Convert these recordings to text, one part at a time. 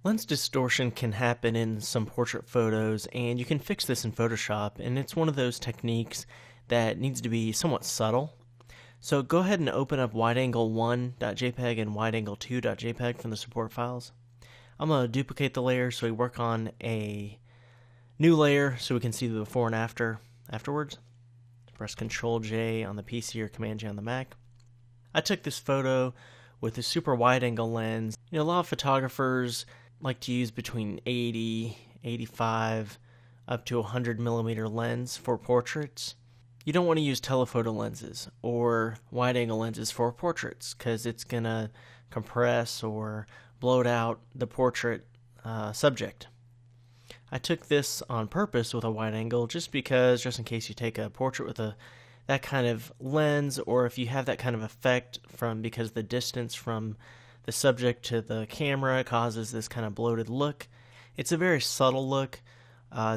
Lens distortion can happen in some portrait photos, and you can fix this in Photoshop, and it's one of those techniques that needs to be somewhat subtle. So go ahead and open up wideangle1.jpg and wideangle2.jpg from the support files. I'm going to duplicate the layer so we work on a new layer so we can see the before and afterwards. Press Ctrl J on the PC or Command J on the Mac. I took this photo with a super wide angle lens. A lot of photographers like to use between 80, 85, up to 100 millimeter lens for portraits. You don't want to use telephoto lenses or wide angle lenses for portraits because it's going to compress or bloat out the portrait subject. I took this on purpose with a wide angle just in case you take a portrait with that kind of lens, or if you have that kind of effect because the distance from the subject to the camera causes this kind of bloated look. It's a very subtle look.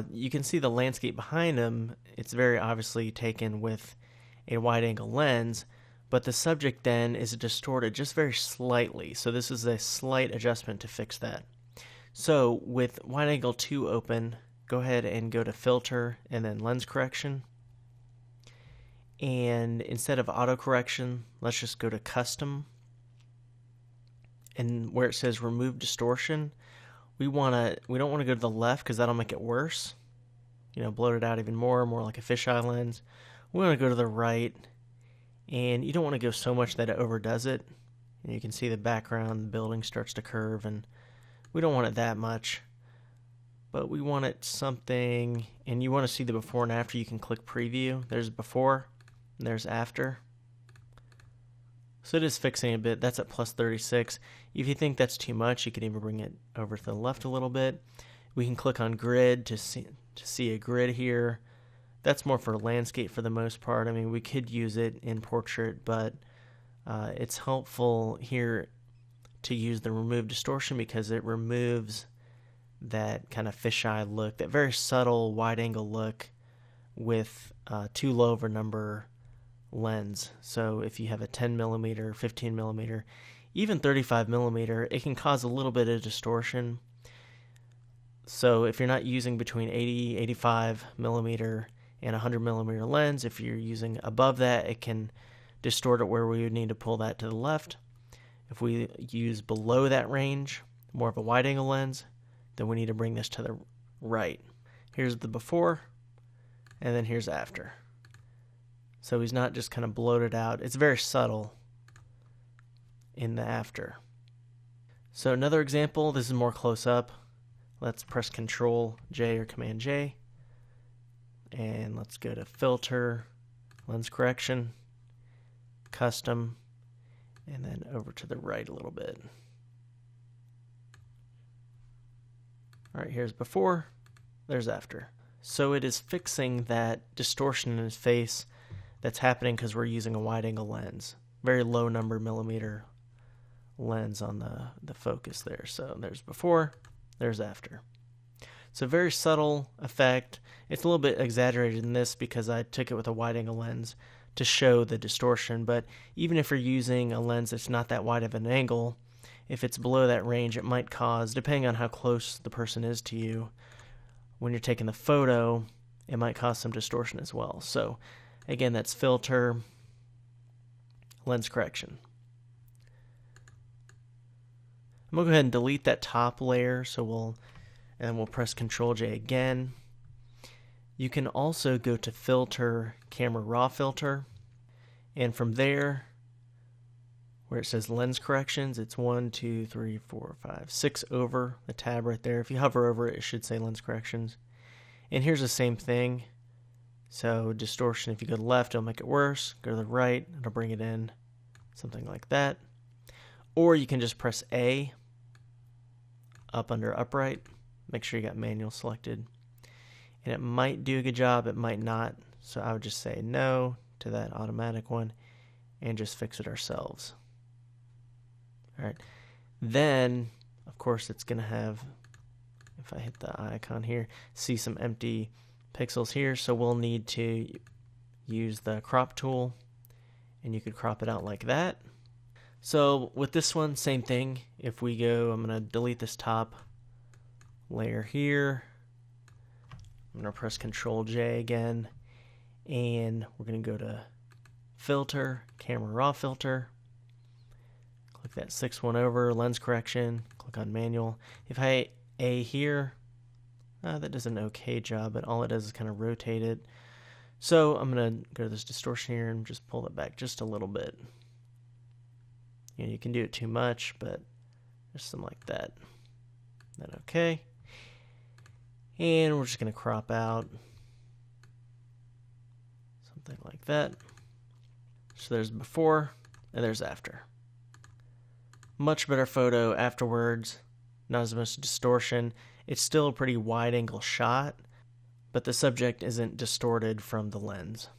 You can see the landscape behind him. It's very obviously taken with a wide angle lens, but the subject then is distorted just very slightly. So this is a slight adjustment to fix that. So with wide angle 2 open, go ahead and go to filter and then lens correction. And instead of auto correction, let's just go to custom. And where it says remove distortion, we don't want to go to the left because that'll make it worse. Bloat it out even more like a fisheye lens. We want to go to the right, and you don't want to go so much that it overdoes it. And you can see the background, the building starts to curve, and we don't want it that much. But we want it something, and you want to see the before and after. You can click preview. There's before, and there's after. So it is fixing a bit. That's at plus 36. If you think that's too much, you can even bring it over to the left a little bit. We can click on grid to see a grid here. That's more for landscape for the most part. I mean, we could use it in portrait, but it's helpful here to use the remove distortion because it removes that kind of fisheye look, that very subtle wide angle look with too low of a number lens. So if you have a 10 millimeter, 15 millimeter, even 35 millimeter, it can cause a little bit of distortion. So if you're not using between 80, 85 millimeter and 100 millimeter lens, if you're using above that, it can distort it where we would need to pull that to the left. If we use below that range, more of a wide angle lens, then we need to bring this to the right. Here's the before, and then here's after. So he's not just kind of bloated out. It's very subtle in the after. So another example, this is more close up. Let's press Ctrl J or Command J. And let's go to filter, lens correction, custom, and then over to the right a little bit. All right, here's before, there's after. So it is fixing that distortion in his face that's happening because we're using a wide angle lens. Very low number millimeter lens on the focus there. So there's before, there's after. So very subtle effect. It's a little bit exaggerated in this because I took it with a wide angle lens to show the distortion, but even if you're using a lens that's not that wide of an angle, if it's below that range, it might cause, depending on how close the person is to you, when you're taking the photo, it might cause some distortion as well. So again, that's filter, lens correction. I'm going to go ahead and delete that top layer, so we'll press Ctrl J again. You can also go to filter, camera raw filter, and from there, where it says lens corrections, it's 1, 2, 3, 4, 5, 6 over the tab right there. If you hover over it, it should say lens corrections. And here's the same thing. So distortion, if you go to the left, it'll make it worse. Go to the right, it'll bring it in, something like that. Or you can just press A up under upright. Make sure you got manual selected. And it might do a good job, it might not. So I would just say no to that automatic one and just fix it ourselves. All right. Then, of course, it's going to have, if I hit the icon here, see some empty pixels here. So we'll need to use the crop tool, and you could crop it out like that. So with this one, same thing. If we go, I'm going to delete this top layer here. I'm going to press Control J again, and we're going to go to Filter, Camera Raw Filter. Click that 6-1 over, Lens Correction, click on Manual. If I hit A here, that does an okay job, but all it does is kind of rotate it. So I'm going to go to this distortion here and just pull it back just a little bit. You know, you can do it too much, but just something like that. Then okay. And we're just going to crop out something like that. So there's before and there's after. Much better photo afterwards. Not as much distortion. It's still a pretty wide angle shot, but the subject isn't distorted from the lens.